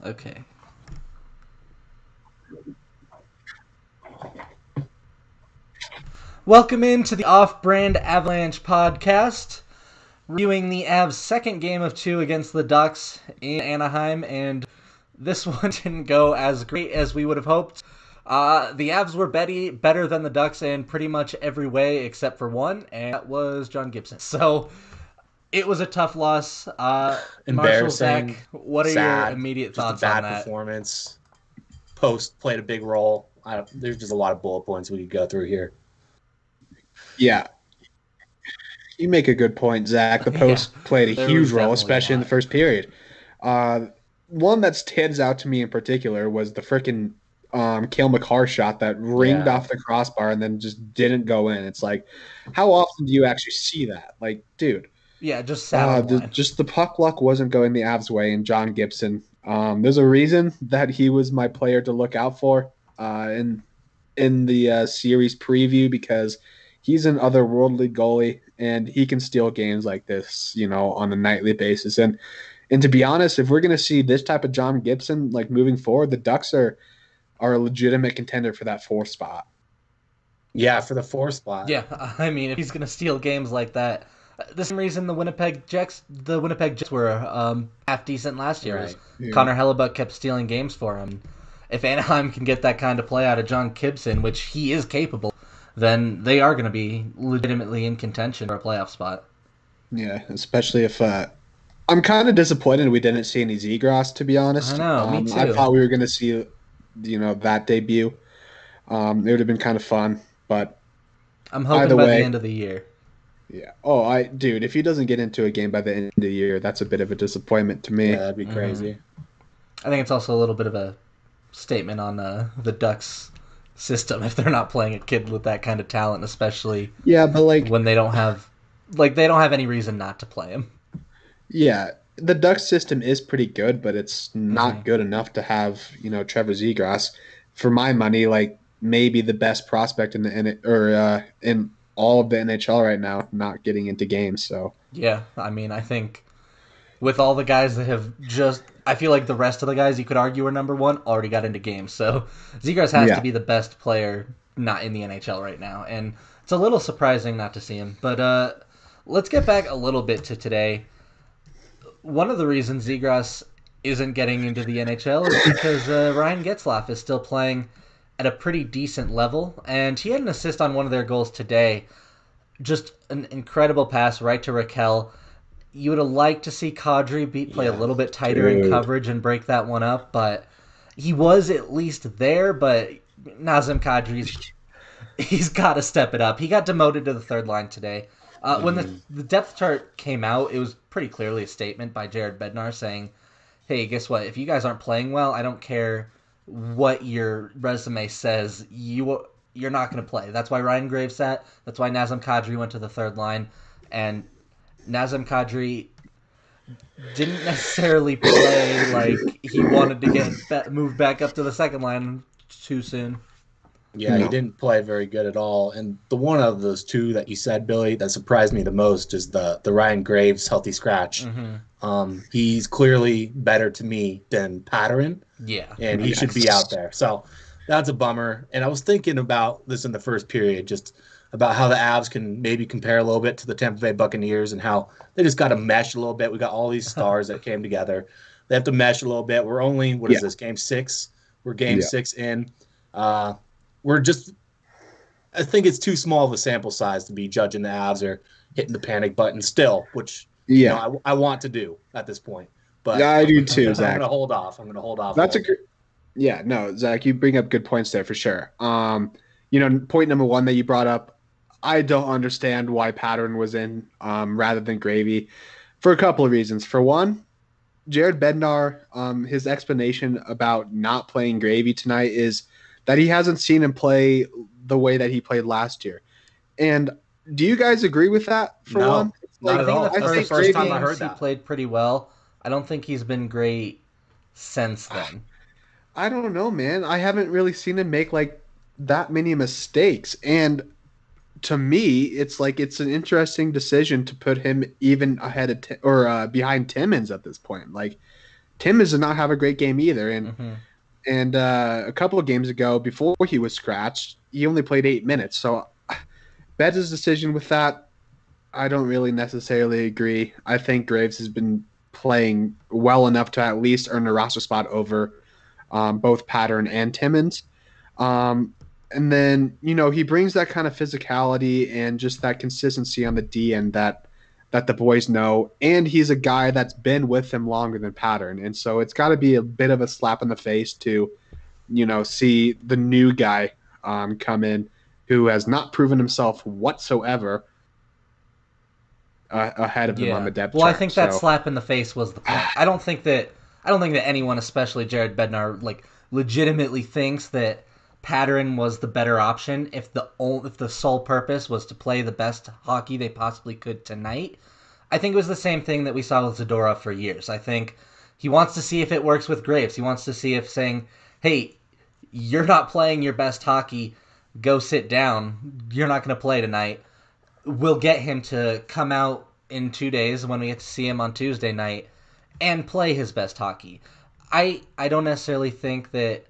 Okay. Welcome into the Off-Brand Avalanche podcast, reviewing the Avs' second game of two against the Ducks in Anaheim, and this one didn't go as great as we would have hoped. The Avs were better than the Ducks in pretty much every way except for one, and that was John Gibson. So it was a tough loss. Marshall, Zach, Embarrassing, what are your sad, immediate just a thoughts on bad that? performance. Post played a big role. There's just a lot of bullet points we could go through here. Yeah, you make a good point, Zach. The post played a there huge was role, definitely a especially in the lot. first period. One that stands out to me in particular was the freaking Cale Makar shot that ringed off the crossbar and then just didn't go in. It's like, how often do you actually see that? Like, dude, Yeah, just sat on the line. just the puck luck wasn't going the Avs' way. And John Gibson, there's a reason that he was my player to look out for in the series preview, because he's an otherworldly goalie and he can steal games like this, on a nightly basis. And to be honest, if we're going to see this type of John Gibson like moving forward, the Ducks are a legitimate contender for that fourth spot. Yeah, for the fourth spot. Yeah, I mean, if he's gonna steal games like that, the same reason the Winnipeg Jets were half decent last year was Connor Hellebuck kept stealing games for him. If Anaheim can get that kind of play out of John Gibson, which he is capable, then they are going to be legitimately in contention for a playoff spot. Yeah, especially if I'm kind of disappointed we didn't see any Zegras, to be honest. I know, me too. I thought we were going to see, that debut. It would have been kind of fun, but I'm hoping by the end of the year. Yeah. Oh, dude, if he doesn't get into a game by the end of the year, that's a bit of a disappointment to me. Yeah, that'd be crazy. I think it's also a little bit of a statement on the Ducks system if they're not playing a kid with that kind of talent, especially but when they don't have any reason not to play him. Yeah, the Ducks system is pretty good, but it's not good enough to have Trevor Zegras. For my money, like maybe the best prospect in in all of the NHL right now, not getting into games. So yeah, I mean, I think with all the guys that have I feel like the rest of the guys you could argue are number one already got into games. So Zegras has to be the best player not in the NHL right now, and it's a little surprising not to see him. But let's get back a little bit to today. One of the reasons Zegras isn't getting into the NHL is because Ryan Getzlaf is still playing at a pretty decent level, and he had an assist on one of their goals today. Just an incredible pass right to Raquel. You would have liked to see Kadri play a little bit tighter in coverage and break that one up, but he was at least there. But Nazem Kadri's he's got to step it up. He got demoted to the third line today. When the depth chart came out, it was pretty clearly a statement by Jared Bednar saying, hey, guess what? If you guys aren't playing well, I don't care what your resume says. You're not going to play. That's why Ryan Graves sat. That's why Nazem Kadri went to the third line. And Nazem Kadri didn't necessarily play like he wanted to get moved back up to the second line too soon. Yeah, he didn't play very good at all. And the one of those two that you said, Billy, that surprised me the most is the Ryan Graves healthy scratch. He's clearly better to me than Patterin. Yeah. And he should be out there. So that's a bummer. And I was thinking about this in the first period, just about how the Avs can maybe compare a little bit to the Tampa Bay Buccaneers and how they just got to mesh a little bit. We got all these stars that came together. They have to mesh a little bit. We're only, is this, game 6? We're game 6 in. I think it's too small of a sample size to be judging the Avs or hitting the panic button still, which I want to do at this point. But yeah, I do too, Zach. I'm going to hold off. That's Zach, you bring up good points there for sure. Point number one that you brought up, I don't understand why Patterin was in rather than Gravy for a couple of reasons. For one, Jared Bednar, his explanation about not playing Gravy tonight is that he hasn't seen him play the way that he played last year. And do you guys agree with that, for one? Not at all. I think the first time I heard that. He played pretty well. I don't think he's been great since then. I don't know, man. I haven't really seen him make like that many mistakes. And to me, it's like it's an interesting decision to put him even ahead of behind Timmins at this point. Like, Timmins did not have a great game either. Mm-hmm. And a couple of games ago, before he was scratched, he only played 8 minutes. So Betts' decision with that, I don't really necessarily agree. I think Graves has been playing well enough to at least earn a roster spot over both Pattern and Timmins. And then, he brings that kind of physicality and just that consistency on the D end that the boys know. And he's a guy that's been with them longer than Pattern. And so it's got to be a bit of a slap in the face to, see the new guy come in who has not proven himself whatsoever ahead of him on the depth chart. I think that slap in the face was the point. I don't think that anyone, especially Jared Bednar, legitimately thinks that Pattern was the better option if the sole purpose was to play the best hockey they possibly could tonight. I think it was the same thing that we saw with Zadorov for years. I think he wants to see if it works with Graves. He wants to see if saying, "Hey, you're not playing your best hockey. Go sit down. You're not going to play tonight." Will get him to come out in 2 days when we get to see him on Tuesday night and play his best hockey. I don't necessarily think that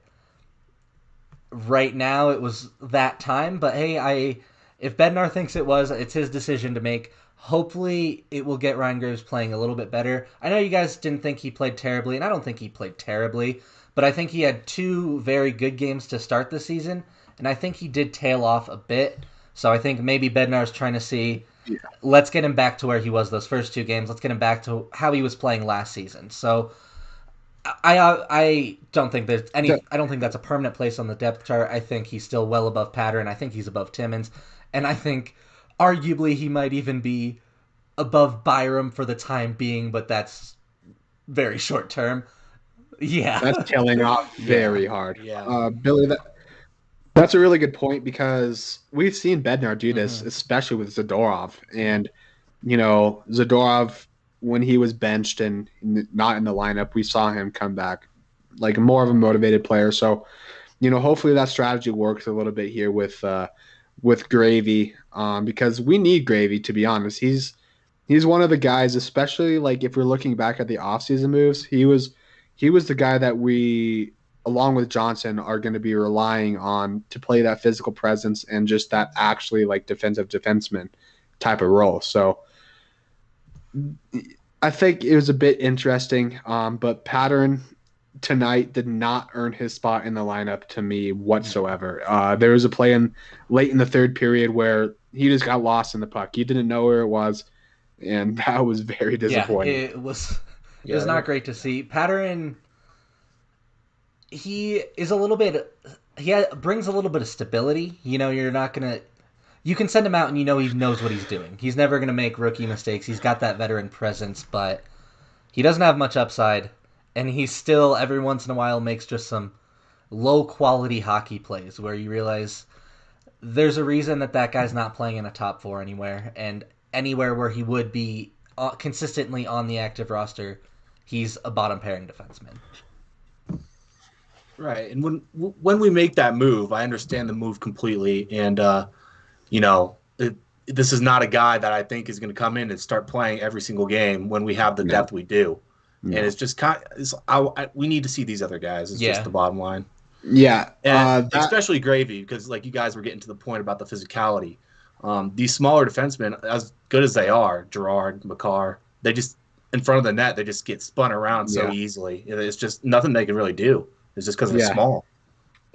right now it was that time, but hey, if Bednar thinks it was, it's his decision to make. Hopefully it will get Ryan Graves playing a little bit better. I know you guys didn't think he played terribly, and I don't think he played terribly, but I think he had 2 very good games to start the season, and I think he did tail off a bit. So I think maybe Bednar's trying to see, let's get him back to where he was those first 2 games. Let's get him back to how he was playing last season. So I don't think there's any. I don't think that's a permanent place on the depth chart. I think he's still well above Pattern. I think he's above Timmins, and I think arguably he might even be above Byram for the time being, but that's very short term. Yeah, that's killing off very hard. Yeah, Billy, that's a really good point because we've seen Bednar do this, especially with Zadorov. And, Zadorov, when he was benched and not in the lineup, we saw him come back like more of a motivated player. So, hopefully that strategy works a little bit here with Gravy because we need Gravy, to be honest. He's one of the guys, especially like if we're looking back at the offseason moves, he was the guy that we, along with Johnson, are going to be relying on to play that physical presence and just that actually like defensive defenseman type of role. So I think it was a bit interesting, but Pattern tonight did not earn his spot in the lineup to me whatsoever. There was a play late in the third period where he just got lost in the puck. He didn't know where it was, and that was very disappointing. Yeah, it was not great to see. Pattern, he is a little bit. He brings a little bit of stability. You're not gonna. You can send him out and he knows what he's doing. He's never gonna make rookie mistakes. He's got that veteran presence, but he doesn't have much upside, and he still every once in a while makes just some low quality hockey plays where you realize there's a reason that guy's not playing in a top 4 anywhere, and anywhere where he would be consistently on the active roster, he's a bottom pairing defenseman. Right, and when we make that move, I understand the move completely, and this is not a guy that I think is going to come in and start playing every single game when we have the depth we do, and it's just we need to see these other guys. It's just the bottom line. Yeah, and especially Gravy, because like you guys were getting to the point about the physicality. These smaller defensemen, as good as they are, Gerard, Makar, they just in front of the net, they just get spun around so easily. It's just nothing they can really do. It's just because they're small.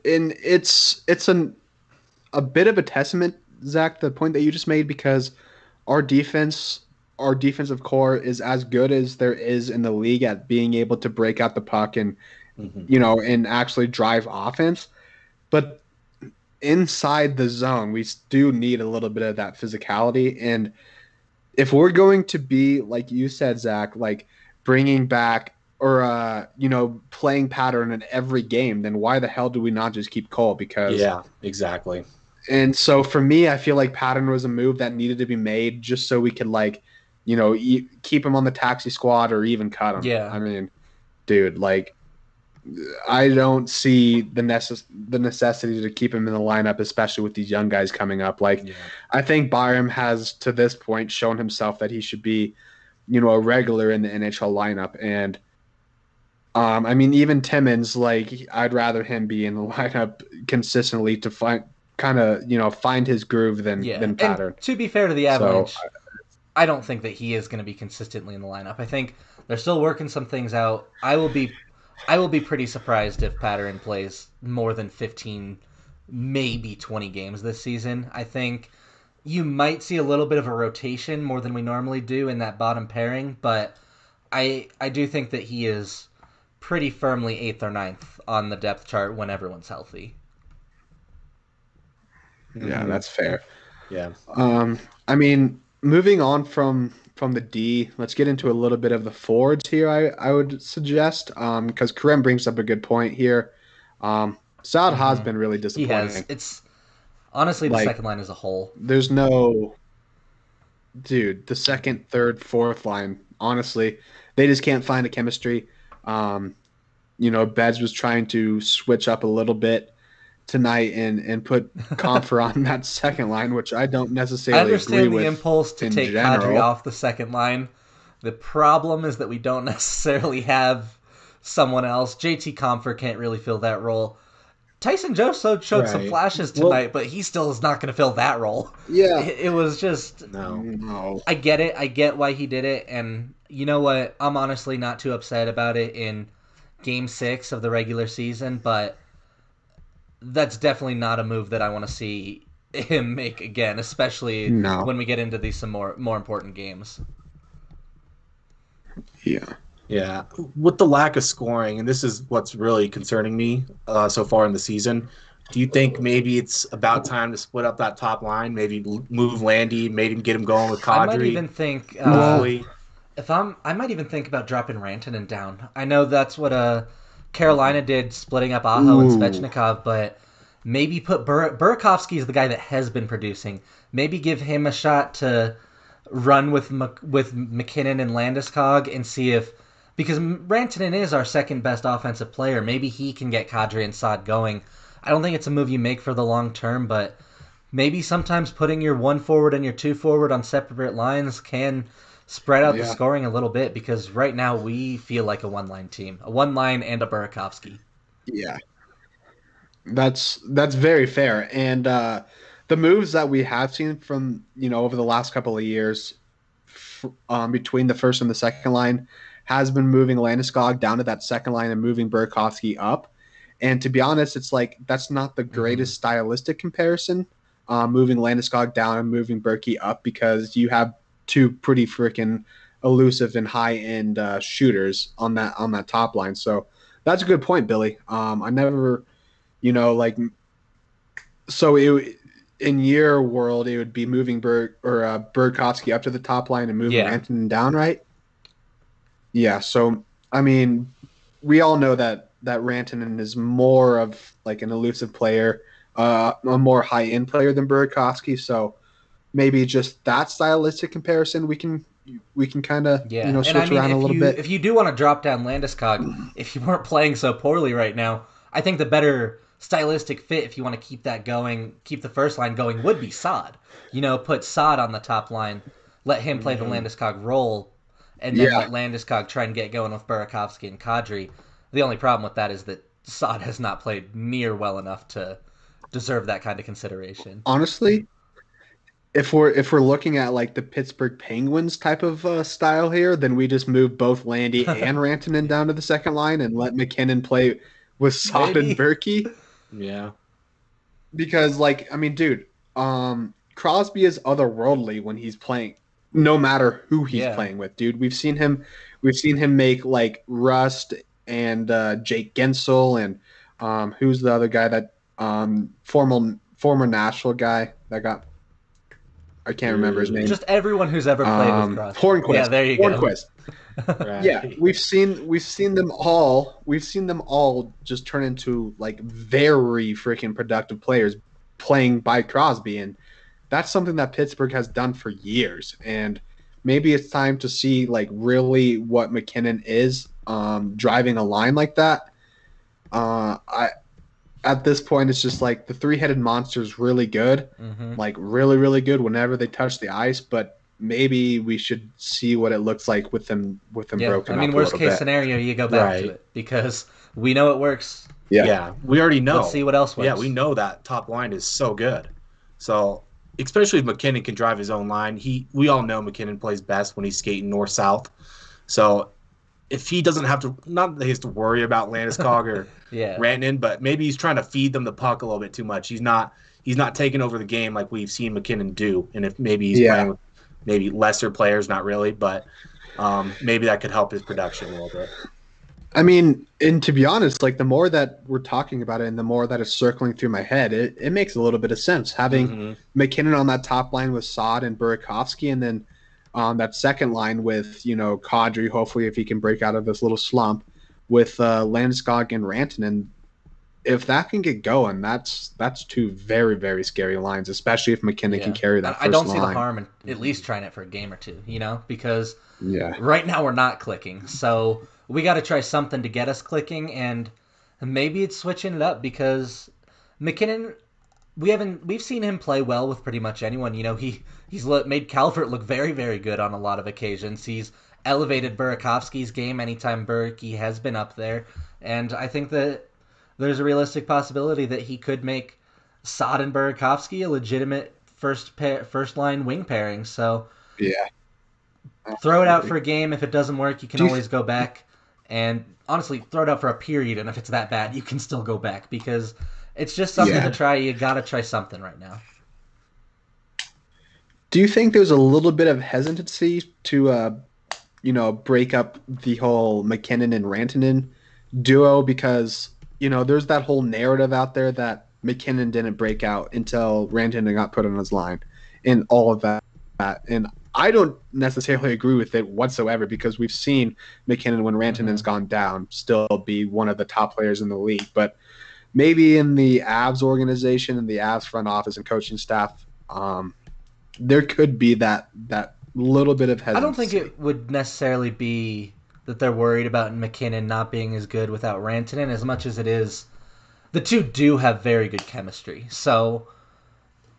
And it's a bit of a testament, Zach, the point that you just made, because our defensive core is as good as there is in the league at being able to break out the puck and and actually drive offense. But inside the zone, we do need a little bit of that physicality. And if we're going to be, like you said, Zach, like bringing back or playing Pattern in every game, then why the hell do we not just keep Cole? Because exactly. And so for me, I feel like Pattern was a move that needed to be made just so we could keep him on the taxi squad or even cut him. Yeah, I mean, dude, I don't see the necessity to keep him in the lineup, especially with these young guys coming up. I think Byram has to this point shown himself that he should be, a regular in the NHL lineup, and I mean, even Timmins, like I'd rather him be in the lineup consistently to find his groove Yeah, than and Pattern. to be fair to the So Avalanche, I don't think that he is going to be consistently in the lineup. I think they're still working some things out. I will be pretty surprised if Patterson plays more than 15, maybe 20 games this season. I think you might see a little bit of a rotation more than we normally do in that bottom pairing, but I do think that he is pretty firmly eighth or ninth on the depth chart when everyone's healthy. yeah, Mm-hmm. that's fair. Yeah. I mean, moving on from the D, let's get into a little bit of the forwards here. I would suggest because Karem brings up a good point here. Saad has Mm-hmm. been really He has. disappointing. It's honestly the Like, second line as a whole. there's no dude. The second, third, fourth line, honestly, they just can't find a chemistry. Um, Beds was trying to switch up a little bit tonight and put Comfer on that second line, which I don't I necessarily agree understand the with impulse to in take Kadri general. off the second line. The problem is that we don't necessarily have someone else. JT Comfort can't really fill that role. Tyson Joe showed some Right. flashes Well, tonight, but he still is not going to fill that role. Yeah. It was just. no. No. I get it. I get why he did it. And you know what? I'm honestly not too upset about it in game 6 of the regular season, but that's definitely not a move that I want to see him make again, especially No. when we get into these some more important games. Yeah. Yeah. With the lack of scoring, and this is what's really concerning me so far in the season. Do you think maybe it's about time to split up that top line? Maybe move Landy, maybe get him going with I might Kadri, even think Well, hopefully. I might even think about dropping Rantanen down. I know that's what Carolina Mhm. did, splitting up Aho and ooh. Svechnikov, but maybe put Burakovsky is the guy that has been producing. Maybe give him a shot to run with McKinnon and Landeskog and see if because Rantanen is our second best offensive player. Maybe he can get Kadri and Saad going. I don't think it's a move you make for the long term, but maybe sometimes putting your one forward and your two forward on separate lines can spread out the Yeah. scoring a little bit because right now we feel like a one line team, a one line and a Burakovsky. Yeah. That's very fair. And the moves that we have seen from, over the last couple of years between the first and the second line has been moving Landeskog down to that second line and moving Burakovsky up. And to be honest, it's like that's not the Mm-hmm. greatest stylistic comparison, moving Landeskog down and moving Berkey up because you have two pretty freaking elusive and high end shooters on that top line. So that's a good point, Billy. I never, like so in your world it would be moving Burakovsky up to the top line and moving Yeah. Rantanen down, right? Yeah. So I mean, we all know that Rantanen is more of like an elusive player, a more high end player than Burakovsky. So maybe just that stylistic comparison we can kind of Yeah, and I switch mean, around a little bit. if you do want to drop down Landeskog, if you weren't playing so poorly right now, I think the better stylistic fit, if you want to keep that going, keep the first line going, would be Sod. Put Sod on the top line, let him play the Mhm. Landeskog role, and then Yeah. let Landeskog try and get going with Burakovsky and Kadri. The only problem with that is that Sod has not played near well enough to deserve that kind of consideration. Honestly, if we're looking at like the Pittsburgh Penguins type of style here, then we just move both Landy and Rantanen down to the second line and let McKinnon play with Sod and Maybe. Berkey. Yeah. Because, like, I mean, dude, Crosby is otherworldly when he's playing, no matter who he's Yeah. playing with, dude. We've seen him make like Rust and Jake Gensel and who's the other guy that former Nashville guy that got, I can't remember his name. Just everyone who's ever played with Crosby. Yeah, Hornquist. there you go. Hornquist. Yeah, Right. we've seen them all. We've seen them all just turn into like very freaking productive players playing by Crosby, and that's something that Pittsburgh has done for years. And maybe it's time to see like really what McKinnon is driving a line like that. I At this point, it's just like the three-headed monster is really good, Hmm. like really, really good whenever they touch the ice. But maybe we should see what it looks like with them Yeah, broken I mean, up a worst little case bit. scenario, you go back to Right. it because we know it works. Yeah. Yeah, we already Let's know. see what else Yeah, works. we know that top line is so good. So, especially if McKinnon can drive his own line, we all know McKinnon plays best when he's skating north south. So, if he doesn't have to, not that he has to worry about Landeskog or Yeah. Rantanen, but maybe he's trying to feed them the puck a little bit too much. He's not taking over the game like we've seen McKinnon do. And if maybe he's Yeah. playing with maybe lesser players, not really, but maybe that could help his production a little bit. I mean, and to be honest, like the more that we're talking about it and the more that it's circling through my head, it makes a little bit of sense. Having McKinnon on that top line with Saad and Burakovsky, and then on that second line with, Kadri, hopefully if he can break out of this little slump, with Landeskog and Rantanen. If that can get going, that's two very, very scary lines, especially if McKinnon can carry that I first don't see the line. harm in at least trying it for a game or two, because Yeah. right now we're not clicking. So we got to try something to get us clicking, and maybe it's switching it up because McKinnon, we've seen him play well with pretty much anyone. He's made Calvert look very, very good on a lot of occasions. He's elevated Burakovsky's game anytime Burke has been up there, and I think that there's a realistic possibility that he could make Saad and Burakovsky a legitimate first line wing pairing. So Yeah. throw it out for a game. If it doesn't work, you can Do you always go back. And honestly, throw it out for a period. And if it's that bad, you can still go back because it's just something to try. You got to try something right now. Do you think there's a little bit of hesitancy to, break up the whole McKinnon and Rantanen duo because, there's that whole narrative out there that McKinnon didn't break out until Rantanen got put on his line and all of that. And I don't necessarily agree with it whatsoever because we've seen McKinnon, when Rantanen's gone down, still be one of the top players in the league. But maybe in the Avs organization and the Avs front office and coaching staff, there could be that little bit of hesitancy. I don't think it would necessarily be that they're worried about McKinnon not being as good without Rantanen as much as it is the two do have very good chemistry. So,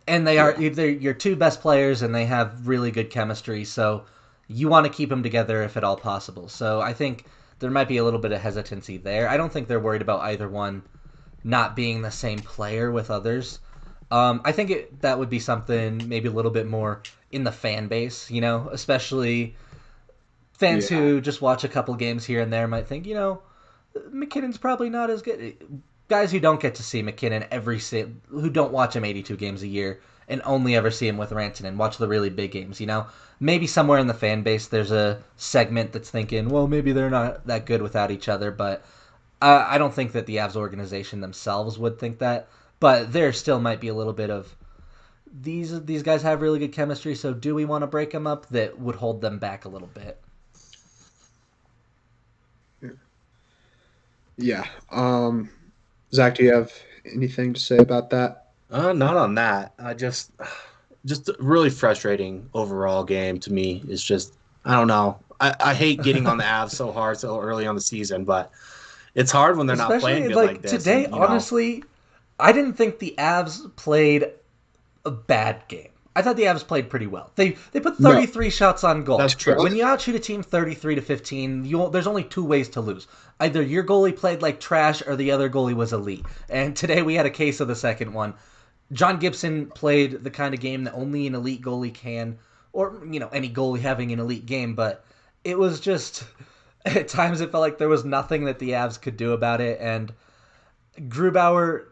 and they're your two best players and they have really good chemistry. So you want to keep them together if at all possible. So I think there might be a little bit of hesitancy there. I don't think they're worried about either one not being the same player with others. I think that would be something maybe a little bit more in the fan base, especially fans who just watch a couple games here and there might think, McKinnon's probably not as good. Guys who don't get to see McKinnon who don't watch him 82 games a year and only ever see him with Rantanen, watch the really big games, Maybe somewhere in the fan base there's a segment that's thinking, well, maybe they're not that good without each other, but I don't think that the Avs organization themselves would think that. But there still might be a little bit of these guys have really good chemistry, so do we want to break them up? That would hold them back a little bit. Yeah. Zach, do you have anything to say about that? Not on that. Just a really frustrating overall game to me. It's just, I don't know. I hate getting on the Avs so hard so early on the season, but it's hard when they're not playing good like this. Today, and, honestly, I didn't think the Avs played a bad game. I thought the Avs played pretty well. They put 33 shots on goal. That's true. When you outshoot a team 33-15, there's only two ways to lose. Either your goalie played like trash or the other goalie was elite. And today we had a case of the second one. John Gibson played the kind of game that only an elite goalie can, or any goalie having an elite game, but it was just at times it felt like there was nothing that the Avs could do about it. And Grubauer,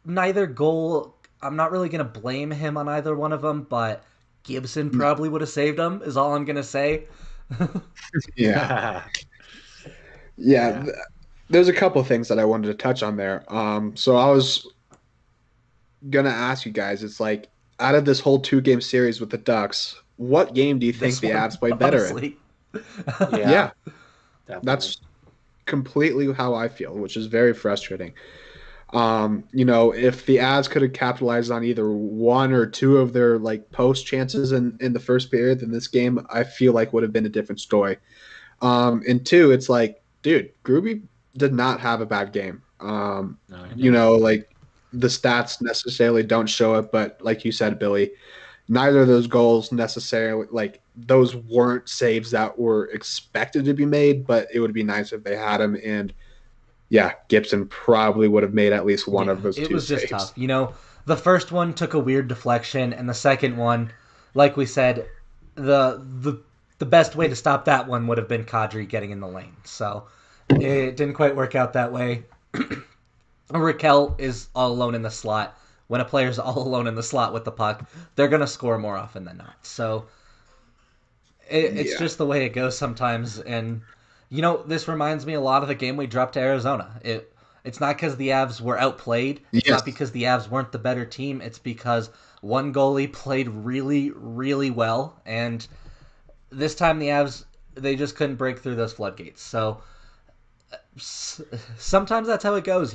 neither goal, I'm not really going to blame him on either one of them, but Gibson probably would have saved him, is all I'm going to say. Yeah. There's a couple of things that I wanted to touch on there. So I was going to ask you guys, it's like, out of this whole 2-game series with the Ducks, what game do you think the Avs played better in? Yeah. That's completely how I feel, which is very frustrating. If the Avs could have capitalized on either one or two of their post chances in the first period, then this game I feel like would have been a different story. And two, it's like, dude, Gruby did not have a bad game. The stats necessarily don't show it, but like you said, Billy, neither of those goals necessarily, like, those weren't saves that were expected to be made, but it would be nice if they had them. And yeah, Gibson probably would have made at least one Yeah, of those it two was just saves. tough. The first one took a weird deflection, and the second one, like we said, the the the best way to stop that one would have been Kadri getting in the lane. So it didn't quite work out that way. Raquel is all alone in the slot. When a player's all alone in the slot with the puck, they're gonna score more often than not. So it's Yeah. just the way it goes sometimes. And this reminds me a lot of the game we dropped to Arizona. It's not because the Avs were outplayed. It's Yes. not because the Avs weren't the better team. It's because one goalie played really, really well, and this time the Avs, they just couldn't break through those floodgates. So sometimes that's how it goes.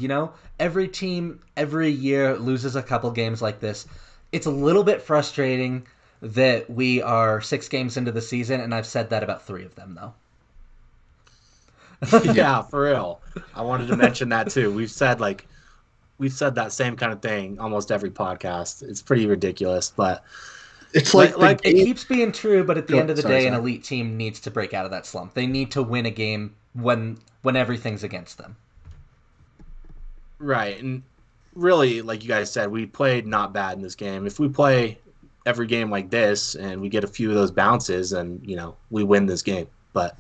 Every team every year loses a couple games like this. It's a little bit frustrating that we are 6 games into the season, and I've said that about 3 of them, though. Yeah. Yeah, for real. I wanted to mention that too. We've said that same kind of thing almost every podcast. It's pretty ridiculous, but It's like like the It game. keeps being true, but at the end of the Sorry, day, an Zach. elite team needs to break out of that slump. They need to win a game when everything's against them. right. And really, like you guys said, we played not bad in this game. If we play every game like this and we get a few of those bounces, and we win this game. But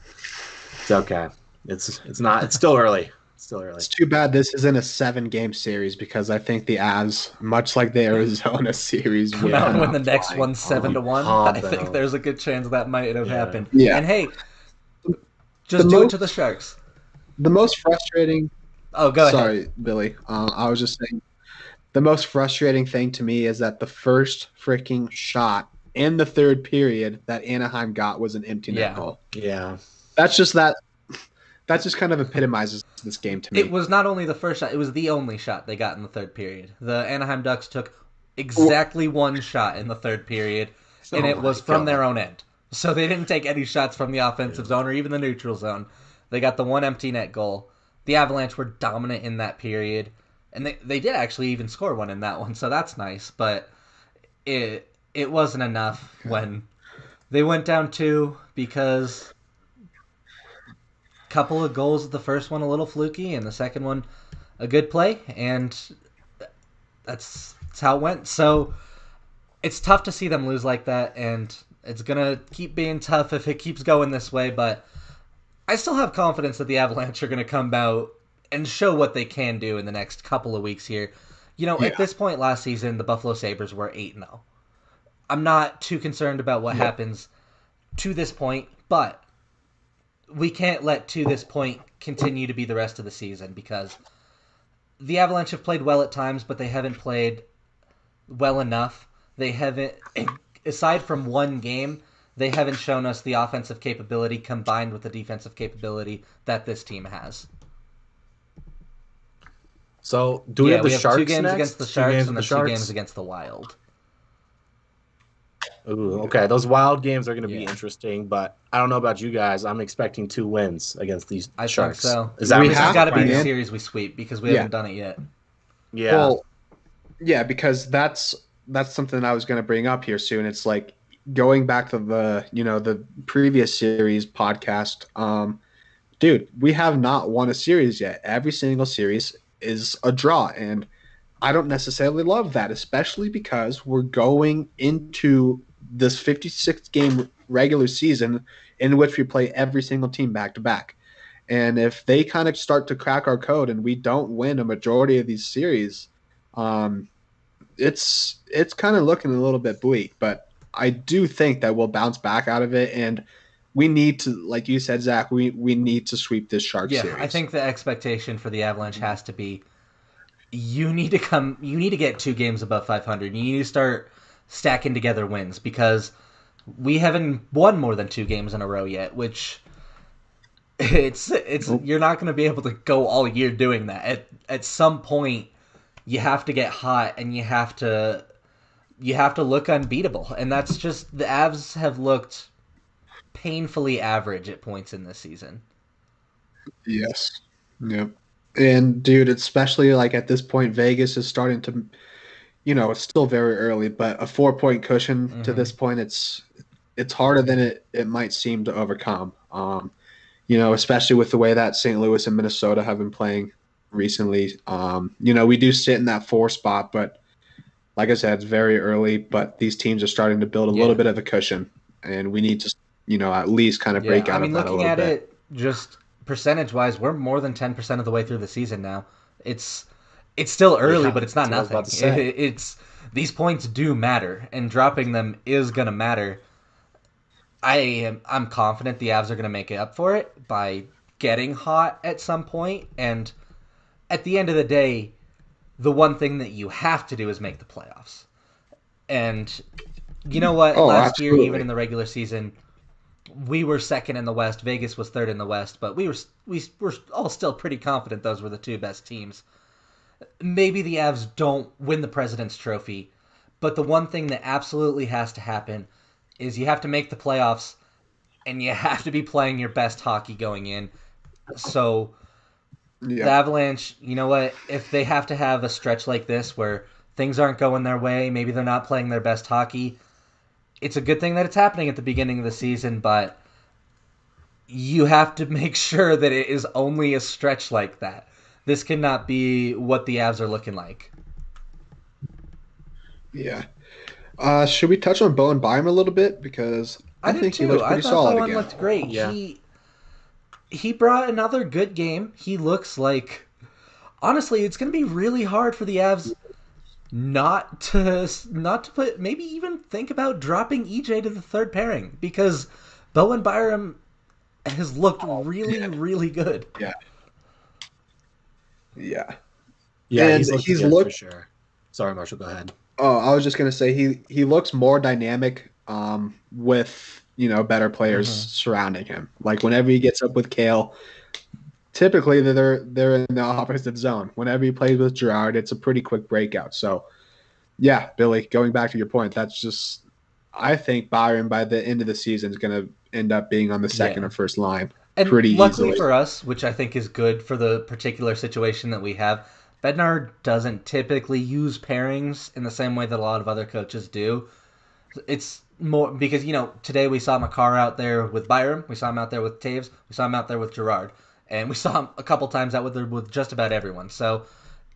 it's okay. It's not. It's still early. It's still early. It's too bad this isn't a 7-game series, because I think the Avs, much like the Arizona series, Come would out and come win the out next flying. one 7-1. I think there's a good chance that might have happened. Yeah. And hey, The just do it most to the Sharks. the most frustrating. Oh, go ahead. Sorry, Billy. I was just saying, the most frustrating thing to me is that the first freaking shot in the third period that Anaheim got was an empty net Yeah. goal. Yeah. That's just that. That just kind of epitomizes this game to me. It was not only the first shot; it was the only shot they got in the third period. The Anaheim Ducks took exactly one shot in the third period, and Oh it was my from God. their own end. So they didn't take any shots from the offensive zone or even the neutral zone. They got the one empty net goal. The Avalanche were dominant in that period, and they did actually even score one in that one, so that's nice. But it wasn't enough when they went down 2 because couple of goals. The first one a little fluky, and the second one a good play, and that's how it went. So it's tough to see them lose like that, and it's gonna keep being tough if it keeps going this way. But I still have confidence that the Avalanche are gonna come out and show what they can do in the next couple of weeks here. Yeah. At this point last season, the Buffalo Sabres were 8-0. I'm not too concerned about what happens to this point, but we can't let to this point continue to be the rest of the season, because the Avalanche have played well at times, but they haven't played well enough. They haven't, aside from one game, they haven't shown us the offensive capability combined with the defensive capability that this team has. So do we have the we have Sharks 2 games next? against the 2 Sharks games and with then the 2 Sharks? games against the Wild. Ooh, okay. Those Wild games are going to be Yeah. interesting, but I don't know about you guys. I'm expecting 2 wins against these I Sharks. think so. Is that We what This have has got to be the man. series we sweep, because we Yeah. haven't done it yet. Yeah. Well, yeah, because that's something I was going to bring up here soon. It's like going back to the previous series podcast. Dude, we have not won a series yet. Every single series is a draw, and I don't necessarily love that, especially because we're going into this 56-game regular season in which we play every single team back to back. And if they kind of start to crack our code and we don't win a majority of these series, it's kind of looking a little bit bleak. But I do think that we'll bounce back out of it, and we need to, like you said, Zach, we need to sweep this Shark series. I think the expectation for the Avalanche has to be you need to get 2 games above 500. You need to start stacking together wins, because we haven't won more than 2 games in a row yet, which it's you're not going to be able to go all year doing that. At some point you have to get hot, and you have to look unbeatable, and that's just the Avs have looked painfully average at points in this season. Yes. Yep. And dude, especially like at this point, Vegas is starting to, it's still very early, but a 4-point cushion to Mm-hmm. this point, it's harder than it might seem to overcome. Especially with the way that St. Louis and Minnesota have been playing recently. We do sit in that 4 spot, but like I said, it's very early. But these teams are starting to build a little Yeah. bit of a cushion, and we need to, at least kind of Yeah. break I out mean, of that a looking little at bit. it just percentage-wise, we're more than 10% of the way through the season now. It's it's still early, Yeah, but it's not that's what I was about nothing. to say. It's these points do matter, and dropping them is gonna matter. I'm confident the Avs are gonna make it up for it by getting hot at some point, and at the end of the day, the one thing that you have to do is make the playoffs. And you know what? Oh, Last year, even absolutely. in the regular season, we were second in the West. Vegas was third in the West, but we were all still pretty confident those were the two best teams. Maybe the Avs don't win the President's Trophy, but the one thing that absolutely has to happen is you have to make the playoffs and you have to be playing your best hockey going in. So the Yeah. Avalanche, you know what? If they have to have a stretch like this where things aren't going their way, maybe they're not playing their best hockey, it's a good thing that it's happening at the beginning of the season, but you have to make sure that it is only a stretch like that. This cannot be what the Avs are looking like. Yeah. Should we touch on Bowen Byram a little bit because I I did think he too. looks I pretty thought solid Bowen again. looked great. Yeah. He brought another good game. He looks like honestly, it's going to be really hard for the Avs not to put maybe even think about dropping EJ to the third pairing because Bowen Byram has looked really Yeah. really good. Yeah. Yeah. Yeah, And he's looked he's good for looked sure. Sorry, Marshall, go ahead. Oh, I was just gonna say he looks more dynamic with better players Mm-hmm. surrounding him. Like whenever he gets up with Kale, typically they're in the opposite zone. Whenever he plays with Gerard, it's a pretty quick breakout. So yeah, Billy, going back to your point, that's just I think Byron by the end of the season is gonna end up being on the second Yeah. or first line And pretty luckily easily. for us, which I think is good for the particular situation that we have, Bednar doesn't typically use pairings in the same way that a lot of other coaches do. It's more because today we saw Makar out there with Byram, we saw him out there with Taves, we saw him out there with Gerard, and we saw him a couple times out with just about everyone. So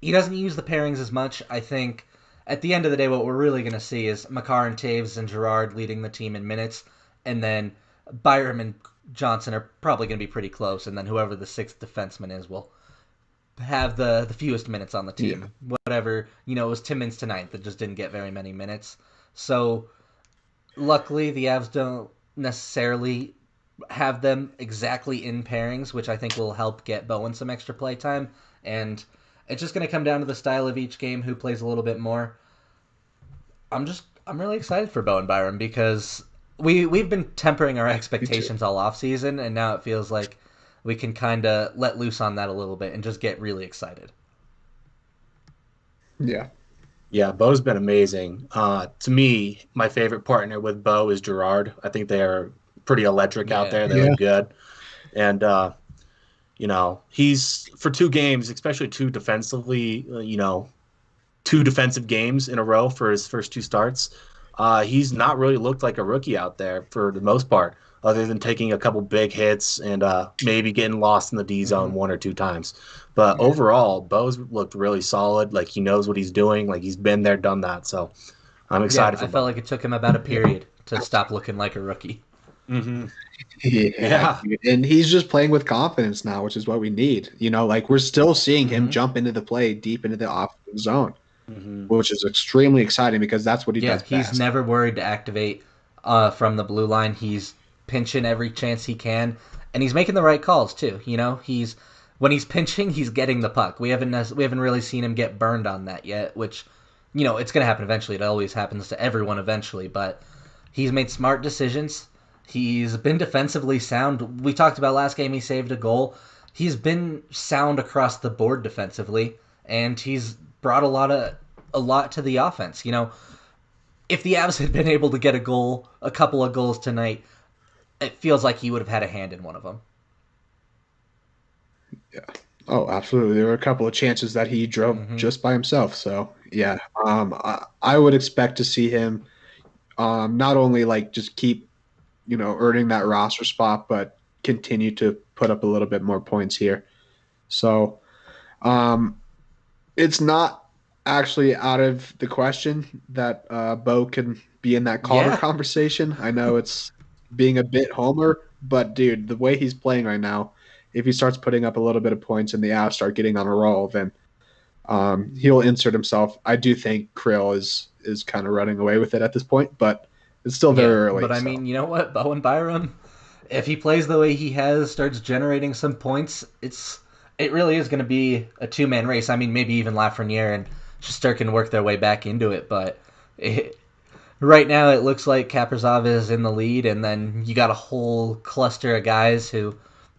he doesn't use the pairings as much. I think at the end of the day, what we're really going to see is Makar and Taves and Gerard leading the team in minutes, and then Byram and Johnson are probably going to be pretty close, and then whoever the sixth defenseman is will have the fewest minutes on the Yeah. team. Whatever, it was Timmins tonight that just didn't get very many minutes. So luckily, the Avs don't necessarily have them exactly in pairings, which I think will help get Bowen some extra play time. And it's just going to come down to the style of each game, who plays a little bit more. I'm really excited for Bowen Byram because we've been tempering our Me too. expectations all off season, and now it feels like we can kind of let loose on that a little bit and just get really excited. Yeah. Yeah, Bo's been amazing. To me, my favorite partner with Bo is Gerard. I think they are pretty electric out Yeah. there. They Yeah. look good. And he's for 2 games, especially two defensively, two defensive games in a row for his first 2 starts. He's not really looked like a rookie out there for the most part, other than taking a couple big hits and maybe getting lost in the D Mm-hmm. zone 1 or 2 times. But overall, Bo's looked really solid. Like he knows what he's doing. Like he's been there, done that. So I'm Yeah, excited for I felt Bo. like it took him about a period to stop looking like a rookie. Mm-hmm. Yeah, Yeah. dude. And he's just playing with confidence now, which is what we need. Like we're still seeing him Mm-hmm. jump into the play deep into the offensive zone, Mm-hmm. which is extremely exciting because that's what he Yeah, does he's best. never worried to activate from the blue line. He's pinching every chance he can, and he's making the right calls too. He's when he's pinching, he's getting the puck. We haven't really seen him get burned on that yet, which it's going to happen eventually. It always happens to everyone eventually, but he's made smart decisions. He's been defensively sound. We talked about last game he saved a goal. He's been sound across the board defensively, and he's brought a lot to the offense. If the Avs had been able to get a couple of goals tonight, it feels like he would have had a hand in one of them. Yeah. Oh, absolutely. There were a couple of chances that he drove Hmm. just by himself. So yeah, I would expect to see him not only like just keep earning that roster spot, but continue to put up a little bit more points here. So um, it's not actually out of the question that Bo can be in that Calder Yeah. conversation. I know it's being a bit homer, but dude, the way he's playing right now, if he starts putting up a little bit of points and the Avs start getting on a roll, then he'll insert himself. I do think Krill is kind of running away with it at this point, but it's still very Yeah. early. But I So mean, you know what? Bowen Byram, if he plays the way he has, starts generating some points, it really is going to be a two-man race. I mean, maybe even Lafreniere and Shuster can work their way back into it, but right now it looks like Kaprizov is in the lead, and then you got a whole cluster of guys who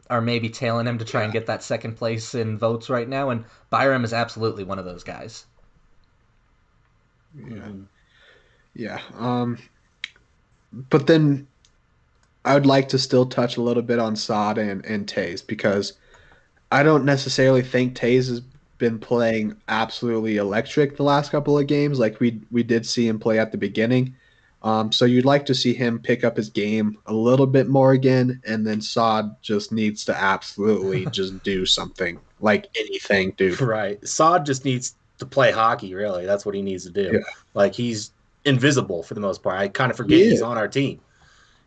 are maybe tailing him to try and yeah, get that second place in votes right now, and Byram is absolutely one of those guys. yeah, Mm-hmm. yeah. But then I would like to still touch a little bit on Sod and Taze because I don't necessarily think Taze has been playing absolutely electric the last couple of games. Like we did see him play at the beginning. So you'd like to see him pick up his game a little bit more again, and then Sod just needs to absolutely just do something, like anything, dude. Right. Sod just needs to play hockey, really. That's what he needs to Yeah, do. Like, he's invisible for the most part. I kind of he forget he's is. on our team.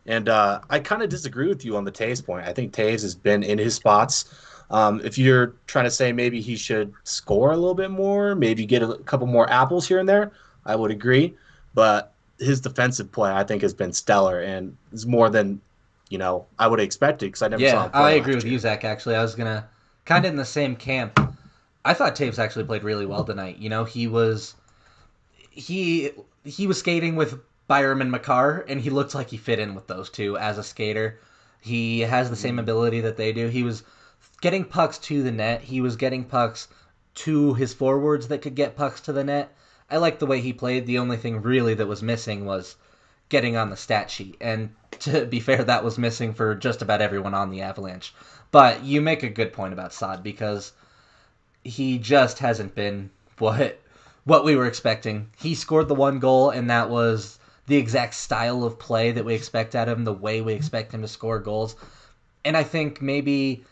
And I kind of disagree with you on the Taves point. I think Taves has been in his spots. If you're trying to say maybe he should score a little bit more, maybe get a couple more apples here and there, I would agree. But his defensive play, I think, has been stellar and is more than I would have expected because I never saw Yeah, him I play agree last with you, year. Zach. Actually, I was gonna kind of in the same camp. I thought Taves actually played really well tonight. You know, he he was skating with Byram and Makar, and he looked like he fit in with those two as a skater. He has the same Mm-hmm. ability that they do. He was getting pucks to the net. He was getting pucks to his forwards that could get pucks to the net. I liked the way he played. The only thing really that was missing was getting on the stat sheet. And to be fair, that was missing for just about everyone on the Avalanche. But you make a good point about Sod because he just hasn't been what we were expecting. He scored the one goal, and that was the exact style of play that we expect out of him, the way we expect him to score goals. And I think maybe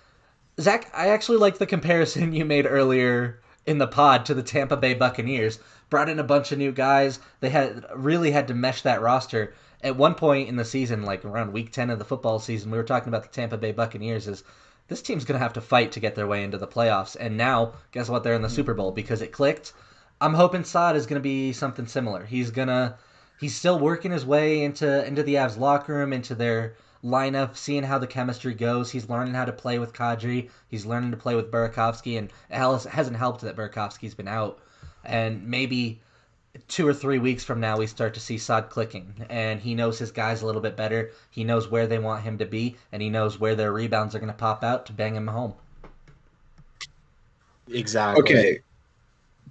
Zach, I actually like the comparison you made earlier in the pod to the Tampa Bay Buccaneers. Brought in a bunch of new guys. They had to mesh that roster. At one point in the season, like around week 10 of the football season, we were talking about the Tampa Bay Buccaneers as this team's going to have to fight to get their way into the playoffs. And now, guess what? They're in the Super Bowl because it clicked. I'm hoping Saad is going to be something similar. He's still working his way into the Avs locker room, into their lineup, seeing how the chemistry goes. He's learning how to play with Kadri. He's learning to play with Burakovsky, and it hasn't helped that Burakovsky's been out. And maybe 2 or 3 weeks from now, we start to see Sod clicking, and he knows his guys a little bit better. He knows where they want him to be, and he knows where their rebounds are going to pop out to bang him home. Exactly. Okay,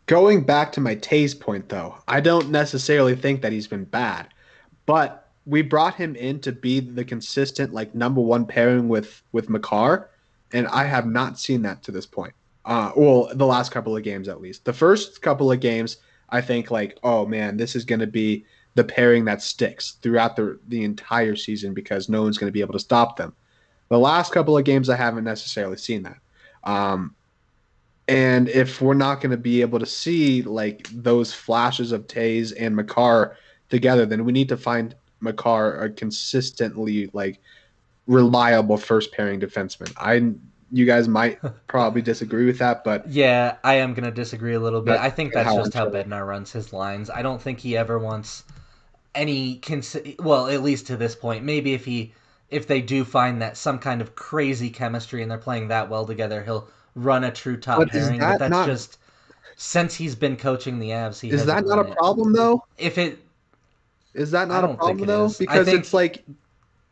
going back to my Taze point though, I don't necessarily think that he's been bad. But we brought him in to be the consistent like number one pairing with Makar, and I have not seen that to this point. Well, the last couple of games at least. The first couple of games, I think like, oh man, this is going to be the pairing that sticks throughout the entire season because no one's going to be able to stop them. The last couple of games, I haven't necessarily seen that. Um, and if we're not going to be able to see like those flashes of Taze and Makar together, then we need to find Makar a consistently like reliable first pairing defenseman. You guys might probably disagree with that, but Yeah, I am going to disagree a little bit. that's I think kind of that's how I'm just how feeling. Bednar runs his lines. I don't think he ever wants well, at least to this point. Maybe if they do find that some kind of crazy chemistry and they're playing that well together, he'll run a true top But is pairing. But that that's not just since he's been coaching the Avs, he is hasn't that not run a it. problem though? If it, Is that I not a don't think problem it though? is. I Because it's think like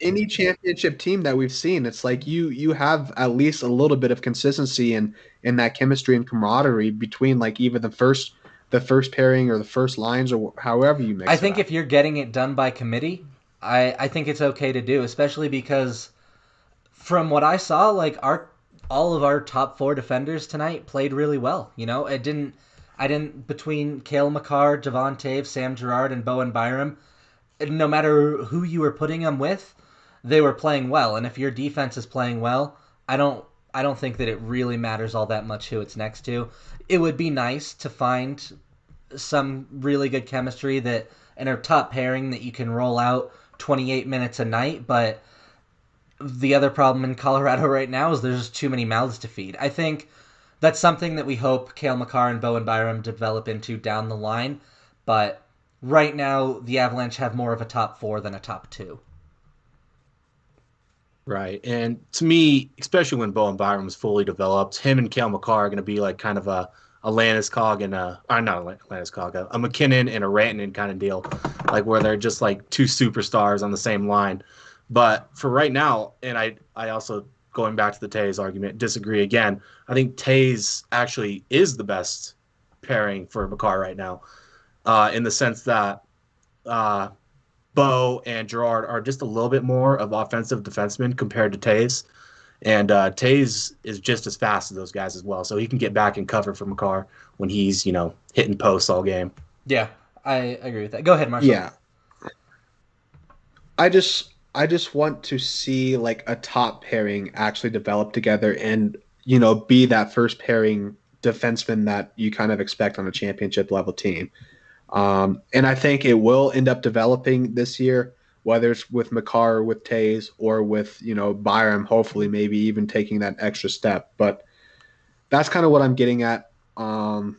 any championship team that we've seen, it's like you have at least a little bit of consistency in that chemistry and camaraderie between like even the first pairing or the first lines or however you I mix it think up. if you're getting it done by committee, I think it's okay to do, especially because from what I saw, like all of our top 4 defenders tonight played really well. I didn't between Cale Makar, Javon Taves, Sam Girard, and Bowen Byram. No matter who you were putting them with, they were playing well. And if your defense is playing well, I don't I don't think that it really matters all that much who it's next to. It would be nice to find some really good chemistry that and a top pairing that you can roll out 28 minutes a night, but the other problem in Colorado right now is there's just too many mouths to feed. I think that's something that we hope Cale Makar and Bowen Byram develop into down the line, but right now the Avalanche have more of a top 4 than a top 2. Right. And to me, especially when Bowen Byram was fully developed, him and Cale Makar are going to be like kind of a Landeskog and not a Landeskog, a McKinnon and a Rantanen kind of deal, like where they're just like two superstars on the same line. But for right now, and I also, going back to the Tays argument, disagree again. I think Tays actually is the best pairing for Makar right now, in the sense that Bo and Girard are just a little bit more of offensive defensemen compared to Tays. And Tays is just as fast as those guys as well. So he can get back and cover for Makar when he's, hitting posts all game. Yeah, I agree with that. Go ahead, Marshall. Yeah. I just want to see like a top pairing actually develop together and, be that first pairing defenseman that you kind of expect on a championship level team. And I think it will end up developing this year, whether it's with Makar or with Tays or with, Byram, hopefully maybe even taking that extra step. But that's kind of what I'm getting at. I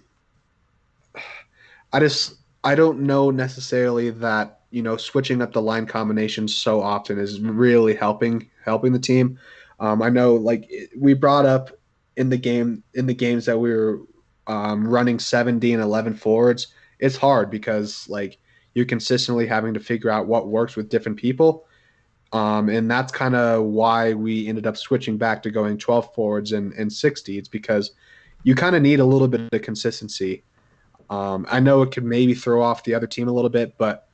don't know necessarily that, switching up the line combinations so often is really helping the team. I know like we brought up in the games that we were running 7D and 11 forwards. It's hard because like you're consistently having to figure out what works with different people. And that's kind of why we ended up switching back to going 12 forwards and 60. It's because you kind of need a little bit of consistency. I know it could maybe throw off the other team a little bit, but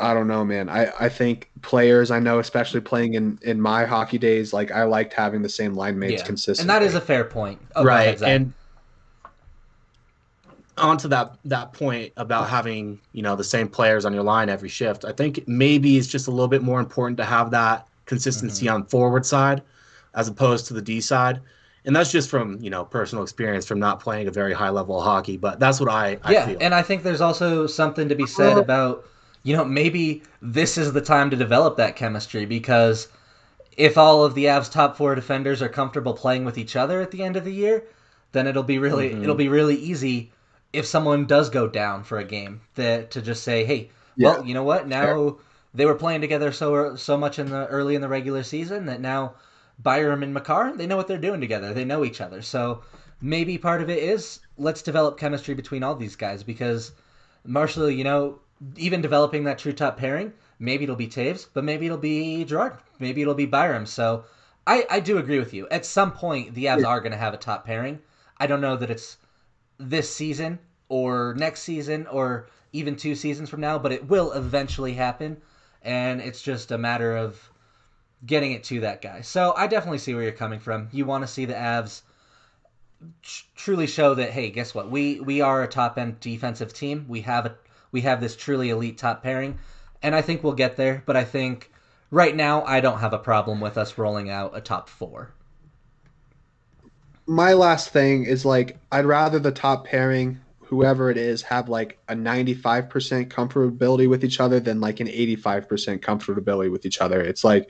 I don't know, man. I think players I know, especially playing in my hockey days, like I liked having the same line mates consistently. And that is a fair point. Oh, right. And onto that point about having, the same players on your line every shift, I think maybe it's just a little bit more important to have that consistency on forward side as opposed to the D side. And that's just from, personal experience from not playing a very high level of hockey. But that's what I feel. And I think there's also something to be said about, maybe this is the time to develop that chemistry, because if all of the Avs' top 4 defenders are comfortable playing with each other at the end of the year, then it'll be really easy if someone does go down for a game to just say, hey, well, you know what? Now they were playing together so much early in the regular season that now Byram and Makar, they know what they're doing together. They know each other. So maybe part of it is let's develop chemistry between all these guys, because Marshall, even developing that true top pairing, maybe it'll be Taves, but maybe it'll be Girard. Maybe it'll be Byram. So I do agree with you. At some point, the Avs are going to have a top pairing. I don't know that it's this season or next season or even 2 seasons from now, but it will eventually happen, and it's just a matter of getting it to that guy. So I definitely see where you're coming from. You want to see the Avs truly show that, hey, guess what? We are a top-end defensive team. We have this truly elite top pairing, and I think we'll get there, but I think right now I don't have a problem with us rolling out a top 4. My last thing is like I'd rather the top pairing, whoever it is, have like a 95% comfortability with each other than like an 85% comfortability with each other. It's like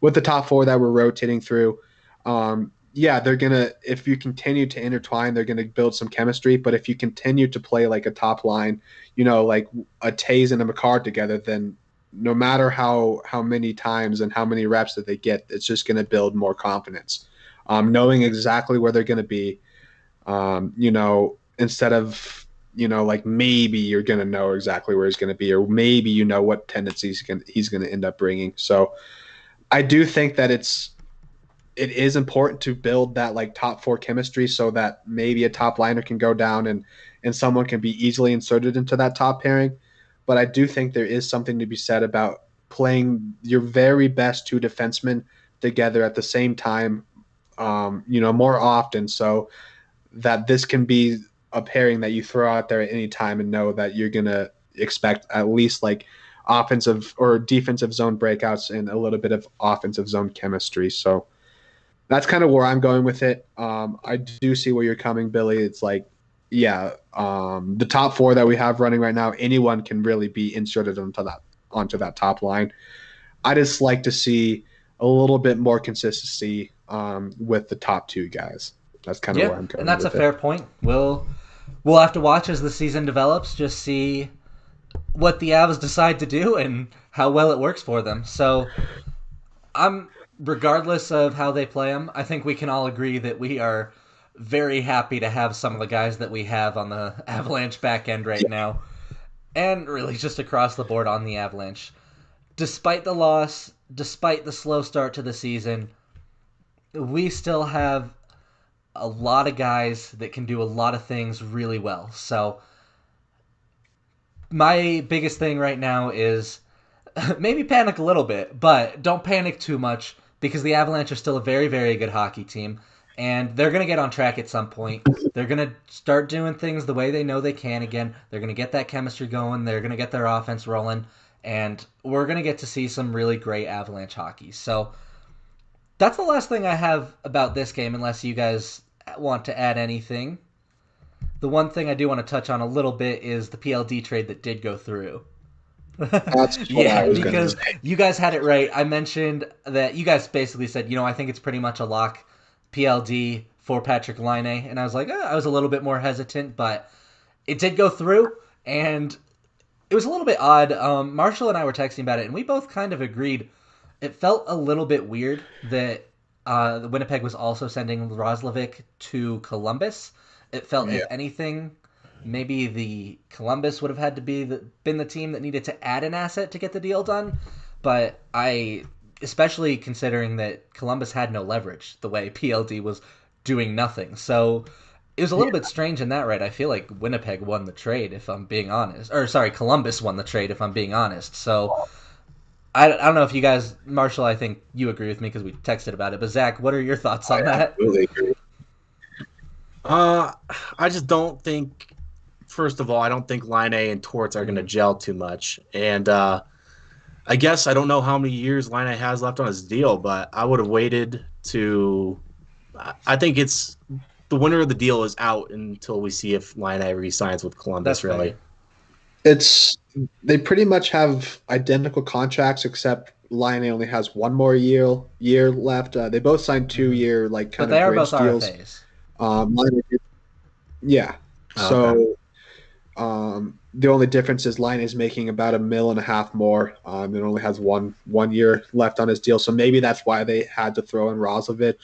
with the top 4 that we're rotating through, they're gonna, if you continue to intertwine, they're gonna build some chemistry. But if you continue to play like a top line, like a Tays and a Makar together, then no matter how many times and how many reps that they get, it's just gonna build more confidence. Knowing exactly where they're going to be, instead of, like maybe you're going to know exactly where he's going to be, or maybe what tendencies he's going to end up bringing. So I do think that it is important to build that like top 4 chemistry so that maybe a top liner can go down and someone can be easily inserted into that top pairing. But I do think there is something to be said about playing your very best 2 defensemen together at the same time, more often, so that this can be a pairing that you throw out there at any time and know that you're gonna expect at least like offensive or defensive zone breakouts and a little bit of offensive zone chemistry. So that's kind of where I'm going with it. I do see where you're coming, Billy. It's like, yeah, the top four that we have running right now, anyone can really be inserted onto that top line. I just like to see a little bit more consistency with the top two guys. That's kind of where I'm going. And that's a fair point. We'll have to watch as the season develops, just see what the Avs decide to do and how well it works for them. So regardless of how they play them, I think we can all agree that we are very happy to have some of the guys that we have on the Avalanche back end right now, and really just across the board on the Avalanche. Despite the loss, despite the slow start to the season, we still have a lot of guys that can do a lot of things really well. So my biggest thing right now is maybe panic a little bit, but don't panic too much because the Avalanche are still a very, very good hockey team, and they're going to get on track at some point. They're going to start doing things the way they know they can again. They're going to get that chemistry going. They're going to get their offense rolling, and we're going to get to see some really great Avalanche hockey. So that's the last thing I have about this game, unless you guys want to add anything. The one thing I do want to touch on a little bit is the PLD trade that did go through. That's what I was because you guys had it right. I mentioned that you guys basically said, I think it's pretty much a lock PLD for Patrick Laine, and I was like, I was a little bit more hesitant, but it did go through, and it was a little bit odd. Marshall and I were texting about it, and we both kind of agreed. It felt a little bit weird that Winnipeg was also sending Roslovic to Columbus. It felt, if anything, maybe the Columbus would have had to been the team that needed to add an asset to get the deal done. But especially considering that Columbus had no leverage, the way PLD was doing nothing. So it was a little bit strange in that, right? I feel like Winnipeg won the trade, if I'm being honest. Or, sorry, Columbus won the trade, if I'm being honest. So I don't know if you guys, Marshall, I think you agree with me because we texted about it. But Zach, what are your thoughts on that? Absolutely agree. I just don't think, first of all, I don't think Laine and Torts are going to gel too much. And I guess I don't know how many years Laine has left on his deal, but I would have waited to – I think it's – the winner of the deal is out until we see if Laine re-signs with Columbus, really. They pretty much have identical contracts, except Laine only has one more year left. They both signed 2-year but they are both deals. RFAs. Yeah. Okay. So the only difference is Laine is making about $1.5 million more. And only has one year left on his deal. So maybe that's why they had to throw in Roslovic.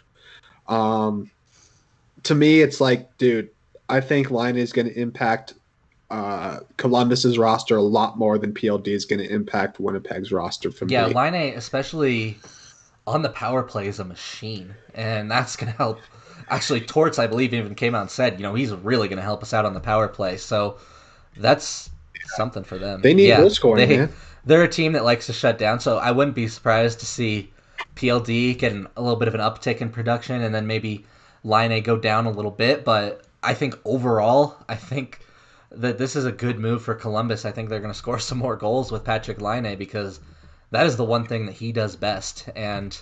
To me, it's like, dude, I think Laine is going to impact Columbus's roster a lot more than PLD is going to impact Winnipeg's roster for me. Yeah, Laine, especially on the power play, is a machine, and that's going to help. Actually, Torts, I believe, even came out and said, he's really going to help us out on the power play. So that's something for them. They need goal scoring, man. They're a team that likes to shut down, so I wouldn't be surprised to see PLD getting a little bit of an uptick in production, and then maybe Laine go down a little bit. But I think overall, that this is a good move for Columbus. I think they're going to score some more goals with Patrick Laine because that is the one thing that he does best. And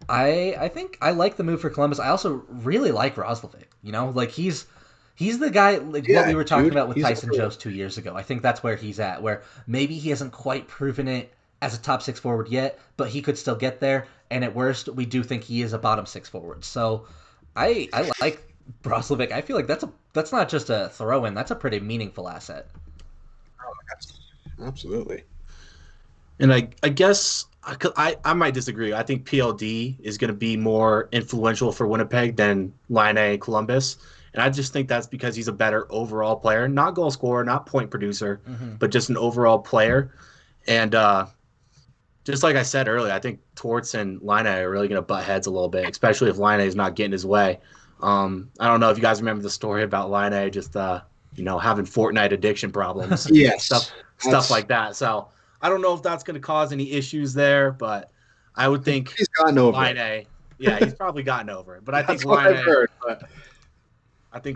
I think I like the move for Columbus. I also really like Roslovic. He's the guy what we were talking about with Tyson Jost 2 years ago. I think that's where he's at, where maybe he hasn't quite proven it as a top 6 forward yet, but he could still get there. And at worst, we do think he is a bottom 6 forward. So I like Roslovic. I feel like that's not just a throw-in. That's a pretty meaningful asset. Oh, absolutely. And I guess I might disagree. I think PLD is going to be more influential for Winnipeg than Laine and Columbus. And I just think that's because he's a better overall player. Not goal scorer, not point producer, but just an overall player. And just like I said earlier, I think Torts and Laine are really going to butt heads a little bit, especially if Laine is not getting his way. I don't know if you guys remember the story about Laine just having Fortnite addiction problems. Yes. Stuff like that. So I don't know if that's going to cause any issues there, but I would think he's gotten over it. Yeah, he's probably gotten over it. But I think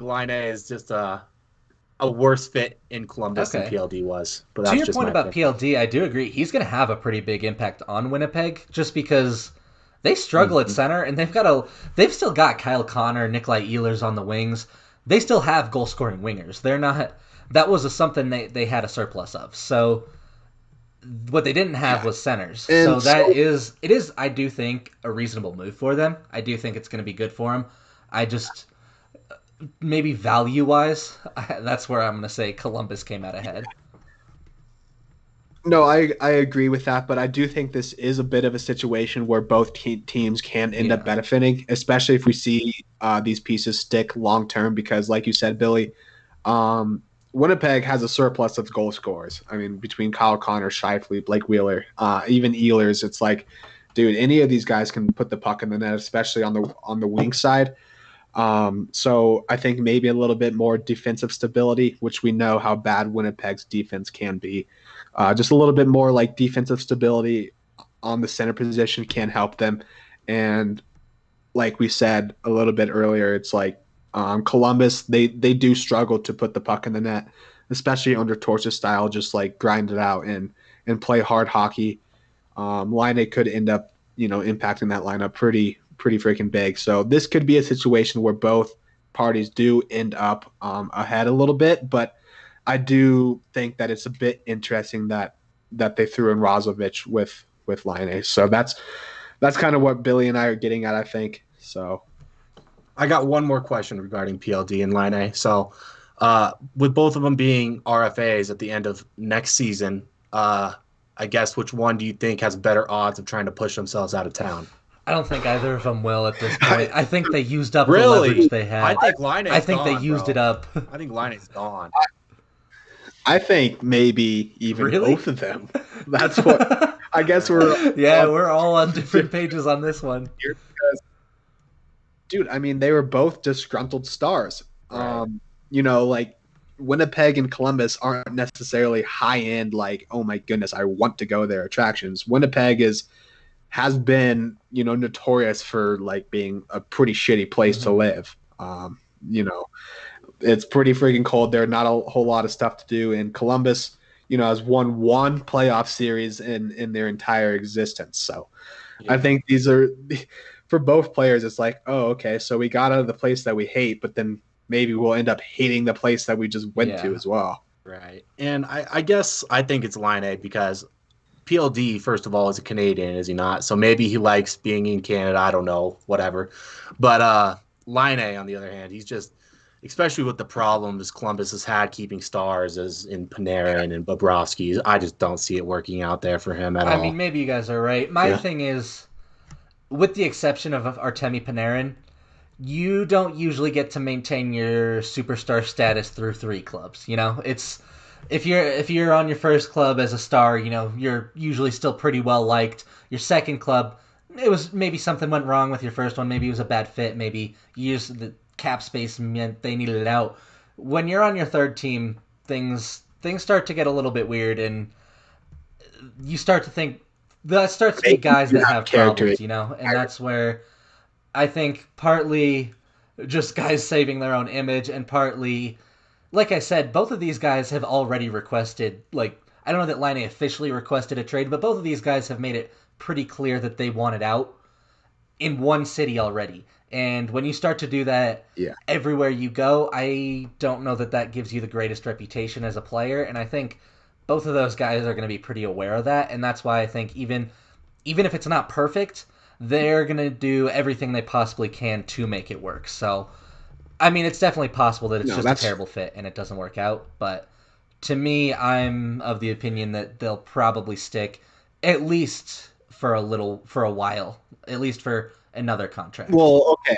Line A is just a worse fit in Columbus than Okay. PLD was. But To that's your just point my about opinion. PLD, I do agree. He's going to have a pretty big impact on Winnipeg just because they struggle at Mm-hmm. center and they've still got Kyle Connor, Nikolai Ehlers on the wings. They still have goal scoring wingers. They're not that was something they had a surplus of. So what they didn't have Yeah. was centers. So And that so is it is I do think a reasonable move for them. I do think it's going to be good for them. I just maybe value wise, that's where I'm going to say Columbus came out ahead. no, I agree with that, but I do think this is a bit of a situation where both teams can end up Yeah. benefiting, especially if we see these pieces stick long term. Because, like you said, Billy, Winnipeg has a surplus of goal scorers. I mean, between Kyle Connor, Shifley, Blake Wheeler, even Ehlers, it's like, dude, any of these guys can put the puck in the net, especially on the wing side. So I think maybe a little bit more defensive stability, which we know how bad Winnipeg's defense can be. Just a little bit more like defensive stability on the center position can help them. And like we said a little bit earlier, it's like Columbus, they do struggle to put the puck in the net, especially under Torch's style, just like grind it out and play hard hockey. Line could end up, impacting that lineup pretty freaking big. So this could be a situation where both parties do end up ahead a little bit, but I do think that it's a bit interesting that they threw in Rozovic with Line. So that's kind of what Billy and I are getting at, I think. So I got one more question regarding PLD and Line A. So, with both of them being RFAs at the end of next season, I guess which one do you think has better odds of trying to push themselves out of town? I don't think either of them will at this point. I, I think they used up the leverage Really? they I had. think Line I A's think they gone, used it bro. up. I think Line A's gone. I think maybe even Really? both of them. That's what I guess we're Yeah, on we're all on different different pages on this one. here because, dude, I mean, they were both disgruntled stars. Right. Like Winnipeg and Columbus aren't necessarily high end, like, oh my goodness, I want to go there attractions. Winnipeg has been, notorious for like being a pretty shitty place to Mm-hmm. live. You know, it's pretty freaking cold there. Not a whole lot of stuff to do. And Columbus, has won one playoff series in their entire existence. So I Yeah. think these are for both players. It's like, oh, okay, so we got out of the place that we hate, but then maybe we'll end up hating the place that we just went to Yeah. as well. Right. And I guess I think it's Line A because PLD, first of all, is a Canadian, is he not? So maybe he likes being in Canada. I don't know, whatever. But Line A, on the other hand, he's just, especially with the problems Columbus has had keeping stars as in Panarin and Bobrovsky, I just don't see it working out there for him at I mean, all. maybe you guys are right. My Yeah. thing is, with the exception of Artemi Panarin, you don't usually get to maintain your superstar status through three clubs. It's if you're on your first club as a star, you're usually still pretty well liked. Your second club, it was maybe something went wrong with your first one. Maybe it was a bad fit. Maybe you used the cap space meant they needed it out. When you're on your third team, things start to get a little bit weird, and you start to think that starts to be Maybe guys you that have have character. problems, and that's where I think partly just guys saving their own image and partly, like I said, both of these guys have already requested, like, I don't know that Line officially requested a trade, but both of these guys have made it pretty clear that they want it out in one city already. And when you start to do that Yeah. everywhere you go, I don't know that that gives you the greatest reputation as a player. And I think both of those guys are going to be pretty aware of that. And that's why I think even if it's not perfect, they're going to do everything they possibly can to make it work. So, I mean, it's definitely possible that it's No, just a that's terrible fit and it doesn't work out. But to me, I'm of the opinion that they'll probably stick at least for a while, at least for another contract. well, okay.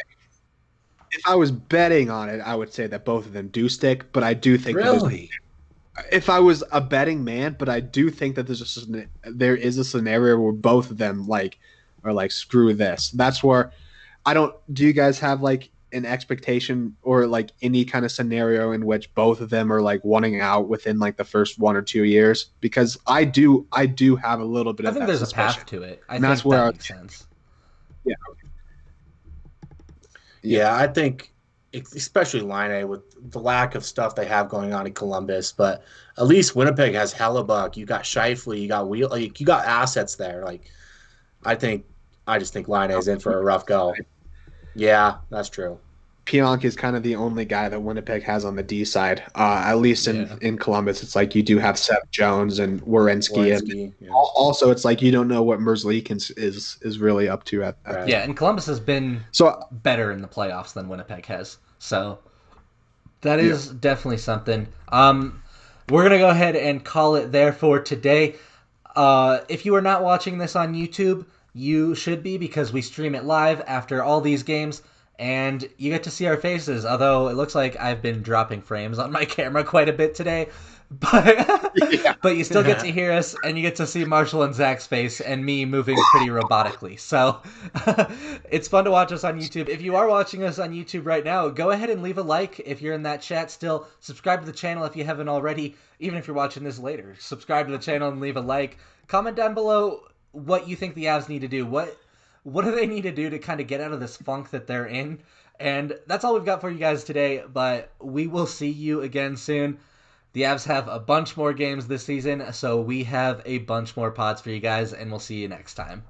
If I was betting on it, I would say that both of them do stick, but I do think that Really? if I was a betting man, but I do think that there is a scenario where both of them are like screw this. That's where I don't. Do you guys have like an expectation or like any kind of scenario in which both of them are like wanting out within like the first 1 or 2 years? Because I do have a little bit I of think that there's a suspicion, path to it. I and that's think where that I, makes sense. yeah, Yeah, I think especially Line A with the lack of stuff they have going on in Columbus, but at least Winnipeg has Hellebuck. You got Shifley, you got Wheel, like you got assets there. Like I think, I just think Line A is in for a rough go. Yeah, that's true. Pionk is kind of the only guy that Winnipeg has on the D side. At least Yeah. in Columbus, it's like you do have Seth Jones and Werenski, and Walensky, yeah, also it's like you don't know what Merzlikins is really up to at this. right. Yeah, and Columbus has been So better in the playoffs than Winnipeg has. So that yeah, is definitely something. We're gonna go ahead and call it there for today. If you are not watching this on YouTube, you should be because we stream it live after all these games, and you get to see our faces. Although it looks like I've been dropping frames on my camera quite a bit today, but yeah, but you still get to hear us, and you get to see Marshall and Zach's face and me moving pretty robotically. So it's fun to watch us on YouTube. If you are watching us on YouTube right now, go ahead and leave a like if you're in that chat still. Subscribe to the channel if you haven't already. Even if you're watching this later, subscribe to the channel and leave a like. Comment down below what you think the Avs need to do. What do they need to do to kind of get out of this funk that they're in? And that's all we've got for you guys today, but we will see you again soon. The Avs have a bunch more games this season, so we have a bunch more pods for you guys, and we'll see you next time.